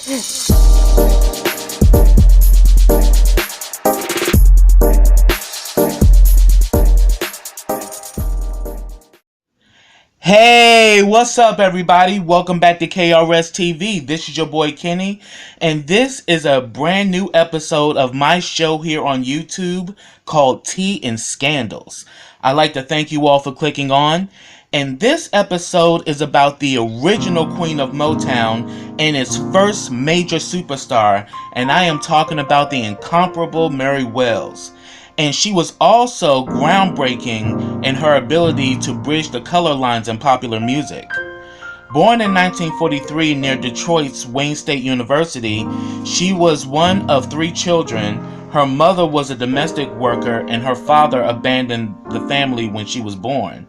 Hey, what's up everybody? Welcome back to KRS TV. This is your boy Kenny, and this is a brand new episode of my show here on YouTube called Tea and Scandals. I'd like to thank you all for clicking on, and this episode is about the original Queen of Motown and its first major superstar, and I am talking about the incomparable Mary Wells. And she was also groundbreaking in her ability to bridge the color lines in popular music. Born in 1943 near Detroit's Wayne State University, she was one of 3 children. Her mother was a domestic worker and her father abandoned the family when she was born.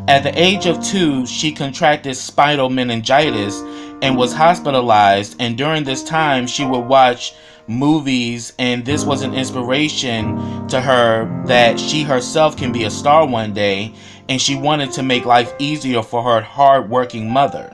At the age of 2, she contracted spinal meningitis and was hospitalized, and during this time she would watch movies, and this was an inspiration to her that she herself can be a star one day, and she wanted to make life easier for her hard-working mother.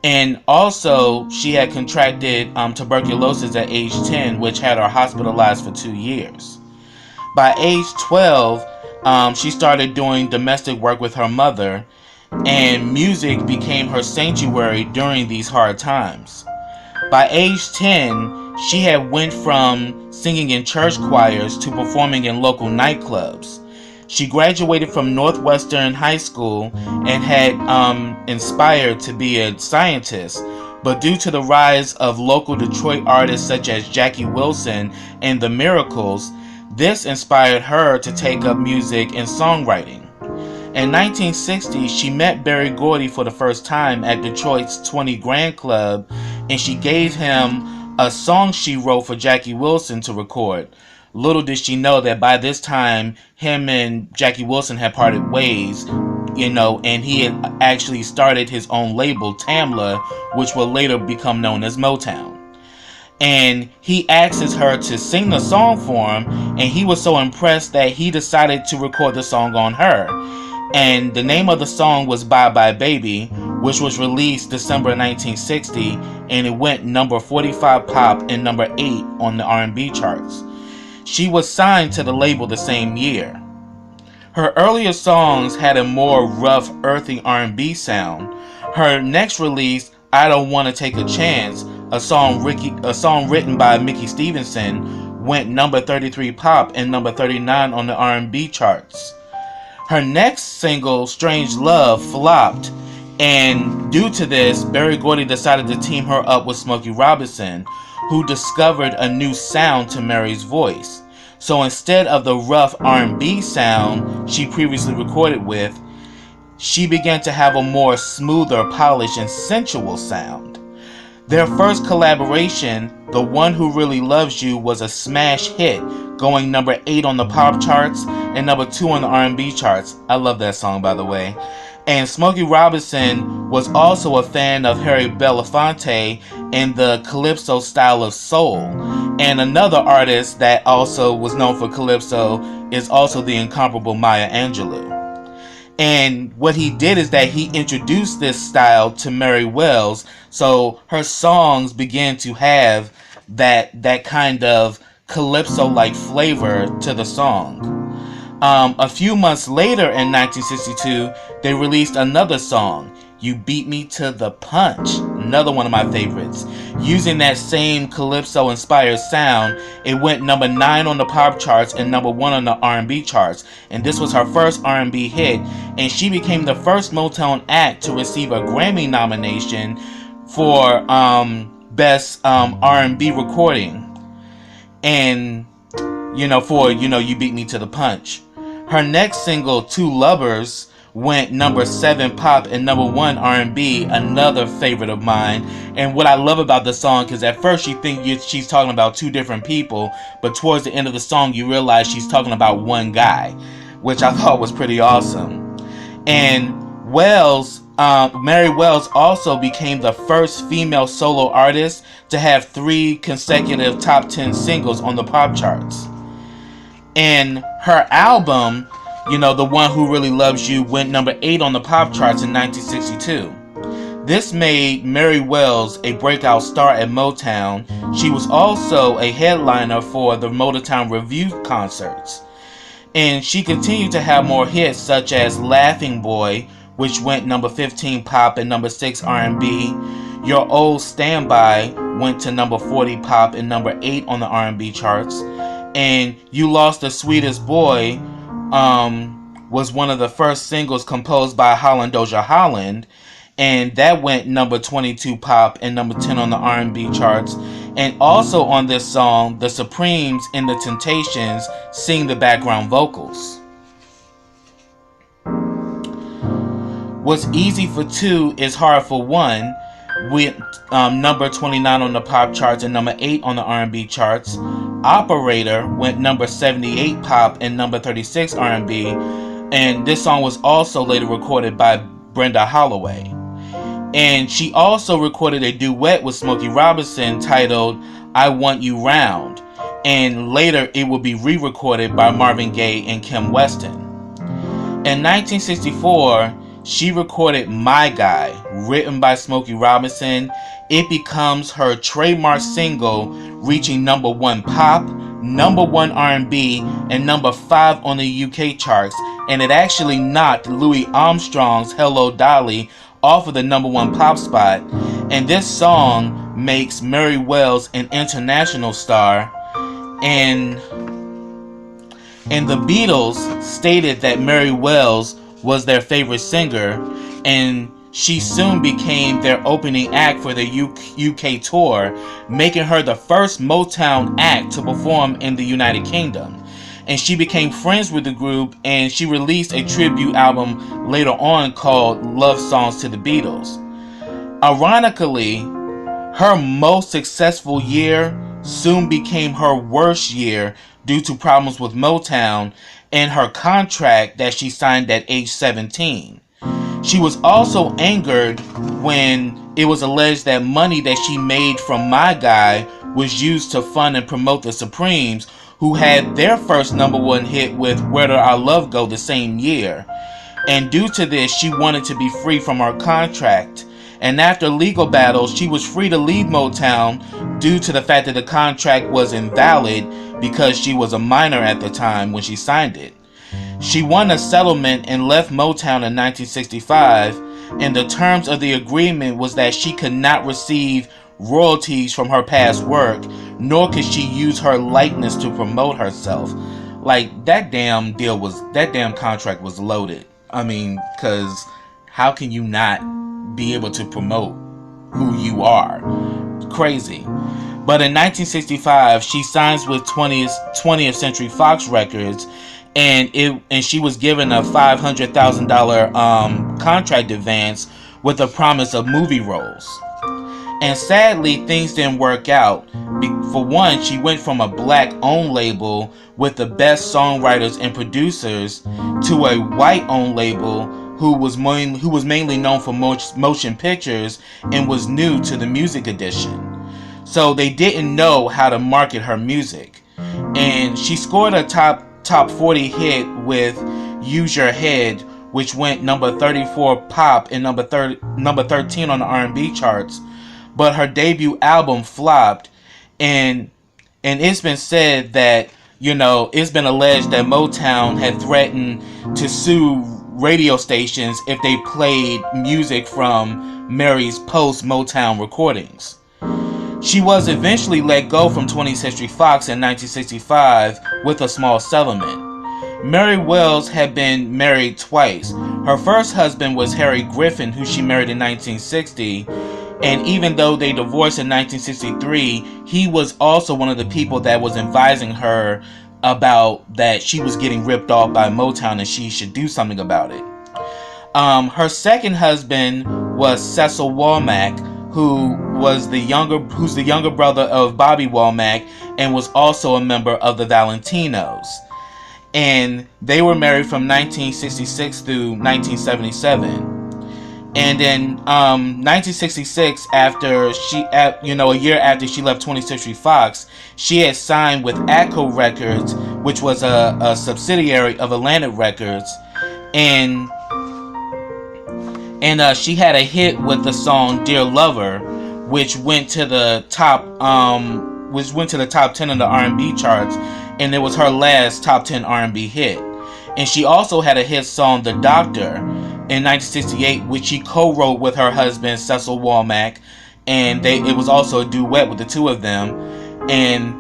And also she had contracted tuberculosis at age 10, which had her hospitalized for 2 years. By age 12, she started doing domestic work with her mother, and music became her sanctuary during these hard times. By age 10, she had went from singing in church choirs to performing in local nightclubs. She graduated from Northwestern High School and had inspired to be a scientist, but due to the rise of local Detroit artists such as Jackie Wilson and the Miracles, this inspired her to take up music and songwriting. In 1960, she met Berry Gordy for the first time at Detroit's 20 Grand Club, and she gave him a song she wrote for Jackie Wilson to record. Little did she know that by this time, him and Jackie Wilson had parted ways, and he had actually started his own label, Tumblr, which would later become known as Motown. And he asks her to sing the song for him, and he was so impressed that he decided to record the song on her. And the name of the song was Bye Bye Baby, which was released December 1960, and it went number 45 pop and number 8 on the R&B charts. She was signed to the label the same year. Her earlier songs had a more rough, earthy R&B sound. Her next release, I Don't Want to Take a Chance, a song written by Mickey Stevenson, went number 33 pop and number 39 on the R&B charts. Her next single, Strange Love, flopped, and due to this, Berry Gordy decided to team her up with Smokey Robinson, who discovered a new sound to Mary's voice. So instead of the rough R&B sound she previously recorded with, she began to have a more smoother, polished, and sensual sound. Their first collaboration, The One Who Really Loves You, was a smash hit, going number 8 on the pop charts and number 2 on the R&B charts. I love that song, by the way. And Smokey Robinson was also a fan of Harry Belafonte and the calypso style of soul. And another artist that also was known for calypso is also the incomparable Maya Angelou. And what he did is that he introduced this style to Mary Wells, so her songs began to have that kind of calypso-like flavor to the song. A few months later in 1962, they released another song, You Beat Me to the Punch, another one of my favorites. Using that same calypso-inspired sound, it went number 9 on the pop charts and number 1 on the R&B charts. And this was her first R&B hit, and she became the first Motown act to receive a Grammy nomination for Best R&B Recording. And, You Beat Me to the Punch. Her next single, Two Lovers, went number 7 pop and number 1 R&B, another favorite of mine. And what I love about the song, because at first you think she's talking about 2 different people, but towards the end of the song you realize she's talking about one guy, which I thought was pretty awesome. And Mary Wells also became the first female solo artist to have 3 consecutive top 10 singles on the pop charts. And her album, The One Who Really Loves You, went number 8 on the pop charts in 1962. This made Mary Wells a breakout star at Motown. She was also a headliner for the Motown Revue concerts. And she continued to have more hits such as Laughing Boy, which went number 15 pop and number 6 R&B. Your Old Standby went to number 40 pop and number 8 on the R&B charts. And You Lost the Sweetest Boy was one of the first singles composed by Holland Dozier Holland, and that went number 22 pop and number 10 on the R&B charts. And also on this song, the Supremes and the Temptations sing the background vocals. What's Easy for Two is Hard for One with number 29 on the pop charts and number 8 on the R&B charts. Operator went number 78 pop and number 36 R&B, and this song was also later recorded by Brenda Holloway. And she also recorded a duet with Smokey Robinson titled I Want You Round, and later it would be re-recorded by Marvin Gaye and Kim Weston. In 1964, she recorded My Guy, written by Smokey Robinson. It becomes her trademark single, reaching number 1 pop, number 1 R&B, and number 5 on the UK charts, and it actually knocked Louis Armstrong's Hello Dolly off of the number 1 pop spot. And this song makes Mary Wells an international star. And the Beatles stated that Mary Wells was their favorite singer, and she soon became their opening act for the UK tour, making her the first Motown act to perform in the United Kingdom. And she became friends with the group, and she released a tribute album later on called Love Songs to the Beatles. Ironically, her most successful year soon became her worst year due to problems with Motown and her contract that she signed at age 17. She was also angered when it was alleged that money that she made from My Guy was used to fund and promote the Supremes, who had their first number 1 hit with Where Did Our Love Go the same year. And due to this, she wanted to be free from her contract. And after legal battles, she was free to leave Motown due to the fact that the contract was invalid because she was a minor at the time when she signed it. She won a settlement and left Motown in 1965, and the terms of the agreement was that she could not receive royalties from her past work, nor could she use her likeness to promote herself. Like, that damn contract was loaded. I mean, because how can you not be able to promote who you are? Crazy. But in 1965, she signs with 20th Century Fox Records, and she was given a $500,000 contract advance with a promise of movie roles. And sadly, things didn't work out. For one, she went from a black-owned label with the best songwriters and producers to a white-owned label who was mainly known for motion pictures and was new to the music edition. So they didn't know how to market her music. And she scored a top 40 hit with Use Your Head, which went number 34 pop and number 13 on the R&B charts. But her debut album flopped, and it's been said that, it's been alleged that Motown had threatened to sue radio stations if they played music from Mary's post-Motown recordings. She was eventually let go from 20th Century Fox in 1965 with a small settlement. Mary Wells had been married twice. Her first husband was Harry Griffin, who she married in 1960. And even though they divorced in 1963, he was also one of the people that was advising her about that she was getting ripped off by Motown and she should do something about it. Her second husband was Cecil Womack, who's the younger brother of Bobby Womack and was also a member of the Valentinos. And they were married from 1966 through 1977. And in 1966, a year after she left 20th Century Fox, she had signed with Atco Records, which was a subsidiary of Atlantic Records, and And she had a hit with the song "Dear Lover," which went to the top 10 of the R&B charts, and it was her last top 10 R&B hit. And she also had a hit song "The Doctor" in 1968, which she co-wrote with her husband Cecil Womack, and it was also a duet with the two of them, and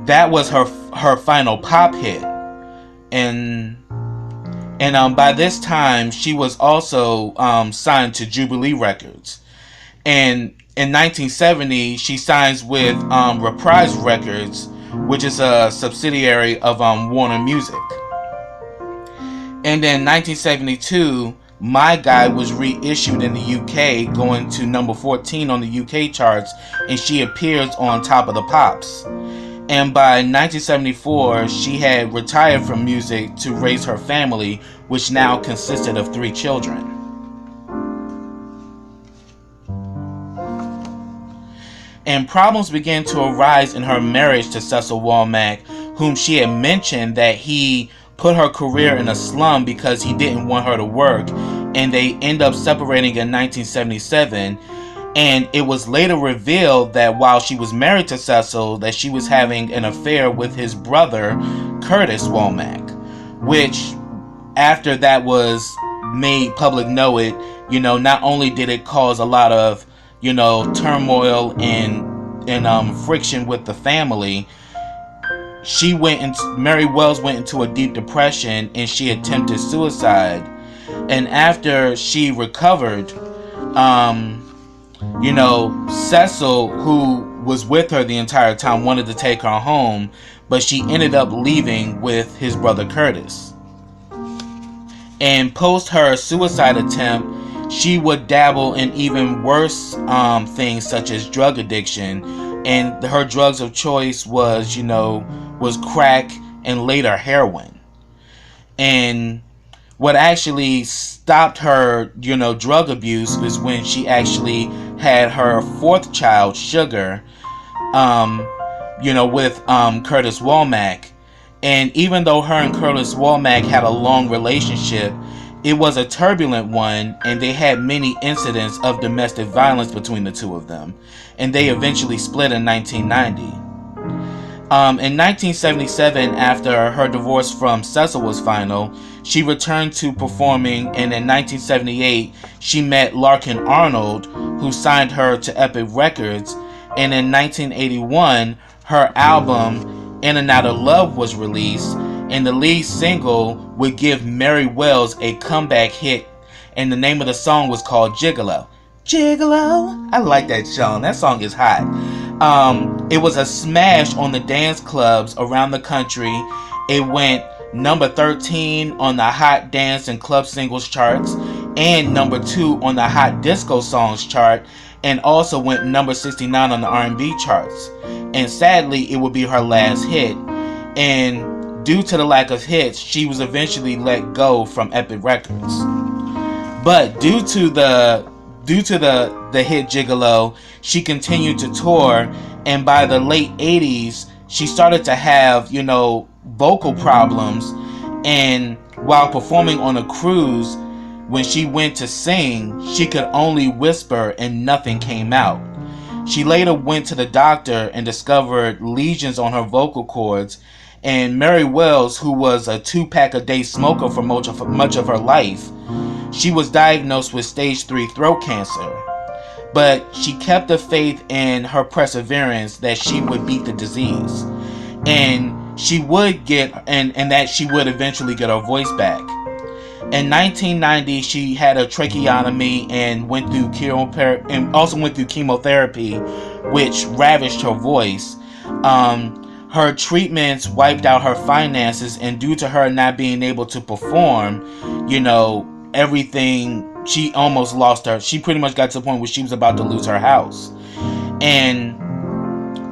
that was her final pop hit. And by this time, she was also signed to Jubilee Records. And in 1970, she signs with Reprise Records, which is a subsidiary of Warner Music. And in 1972, My Guy was reissued in the UK, going to number 14 on the UK charts, and she appears on Top of the Pops. And by 1974, she had retired from music to raise her family, which now consisted of 3 children. And problems began to arise in her marriage to Cecil Womack, whom she had mentioned that he put her career in a slum because he didn't want her to work, and they end up separating in 1977. And it was later revealed that while she was married to Cecil, that she was having an affair with his brother, Curtis Womack, which, after that was made public knowledge, not only did it cause a lot of, turmoil and friction with the family, Mary Wells went into a deep depression, and she attempted suicide. And after she recovered, Cecil, who was with her the entire time, wanted to take her home, but she ended up leaving with his brother Curtis. And post her suicide attempt, she would dabble in even worse things such as drug addiction, and her drugs of choice was crack and later heroin. And what actually stopped her, drug abuse was when she actually had her 4th child, Sugar, with Curtis Womack. And even though her and Curtis Womack had a long relationship, it was a turbulent one, and they had many incidents of domestic violence between the two of them. And they eventually split in 1990. In 1977, after her divorce from Cecil was final, she returned to performing, and in 1978, she met Larkin Arnold, who signed her to Epic Records, and in 1981, her album In and Out of Love was released, and the lead single would give Mary Wells a comeback hit, and the name of the song was called Gigolo. Gigolo. I like that song. That song is hot. It was a smash on the dance clubs around the country. It went number 13 on the Hot Dance and Club Singles charts, and number 2 on the Hot Disco Songs chart, and also went number 69 on the R&B charts. And sadly, it would be her last hit. And due to the lack of hits, she was eventually let go from Epic Records. But due to the hit Gigolo, she continued to tour, and by the late 80s, she started to have, vocal problems. And while performing on a cruise, when she went to sing, she could only whisper and nothing came out. She later went to the doctor and discovered lesions on her vocal cords, and Mary Wells, who was a 2-pack a day smoker for much of her life, she was diagnosed with stage 3 throat cancer. But she kept the faith in her perseverance that she would beat the disease, and she would that she would eventually get her voice back. In 1990, she had a tracheotomy and also went through chemotherapy, which ravished her voice. Her treatments wiped out her finances, and due to her not being able to perform, everything, she almost lost her. She pretty much got to the point where she was about to lose her house. And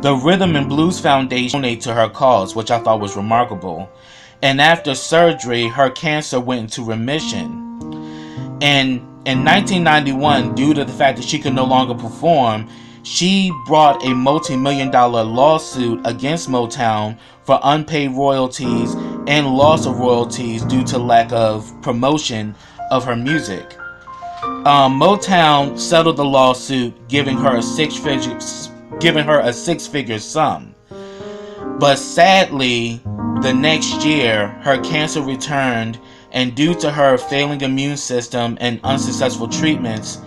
the Rhythm and Blues Foundation donated to her cause, which I thought was remarkable. And after surgery, her cancer went into remission. And in 1991, due to the fact that she could no longer perform, she brought a multi-million-dollar lawsuit against Motown for unpaid royalties and loss of royalties due to lack of promotion of her music. Motown settled the lawsuit, giving her a six-figure sum. But sadly, the next year, her cancer returned, and due to her failing immune system and unsuccessful treatments,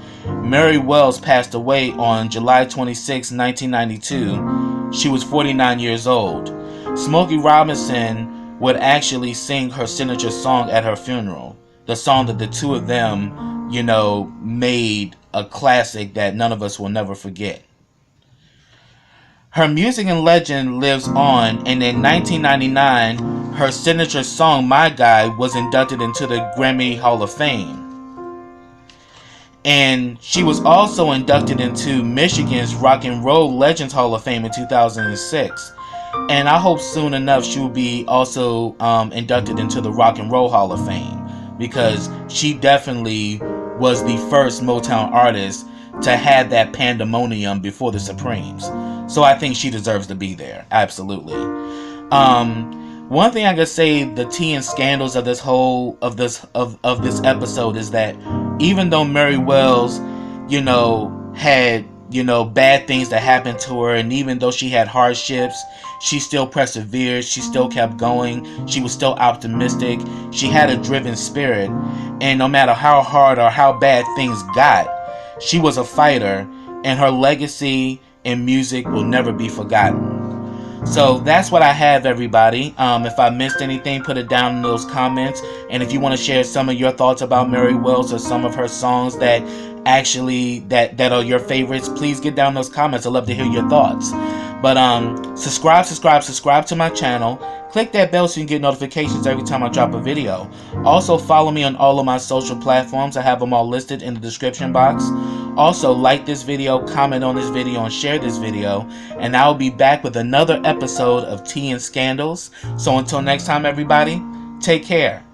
Mary Wells passed away on July 26, 1992. She was 49 years old. Smokey Robinson would actually sing her signature song at her funeral. The song that the two of them, made a classic that none of us will never forget. Her music and legend lives on, and in 1999, her signature song, My Guy, was inducted into the Grammy Hall of Fame. And she was also inducted into Michigan's Rock and Roll Legends Hall of Fame in 2006. And I hope soon enough she will be also inducted into the Rock and Roll Hall of Fame, because she definitely was the first Motown artist to have that pandemonium before the Supremes. So I think she deserves to be there. Absolutely. One thing I could say, the tea and scandals of this episode is that even though Mary Wells, had, bad things that happened to her, and even though she had hardships, she still persevered, she still kept going, she was still optimistic, she had a driven spirit, and no matter how hard or how bad things got, she was a fighter, and her legacy in music will never be forgotten. So that's what I have, everybody. If I missed anything, put it down in those comments. And if you want to share some of your thoughts about Mary Wells or some of her songs that actually that are your favorites, please get down in those comments. I'd love to hear your thoughts. But subscribe to my channel. Click that bell so you can get notifications every time I drop a video. Also, follow me on all of my social platforms. I have them all listed in the description box. Also, like this video, comment on this video, and share this video. And I will be back with another episode of Tea and Scandals. So until next time, everybody, take care.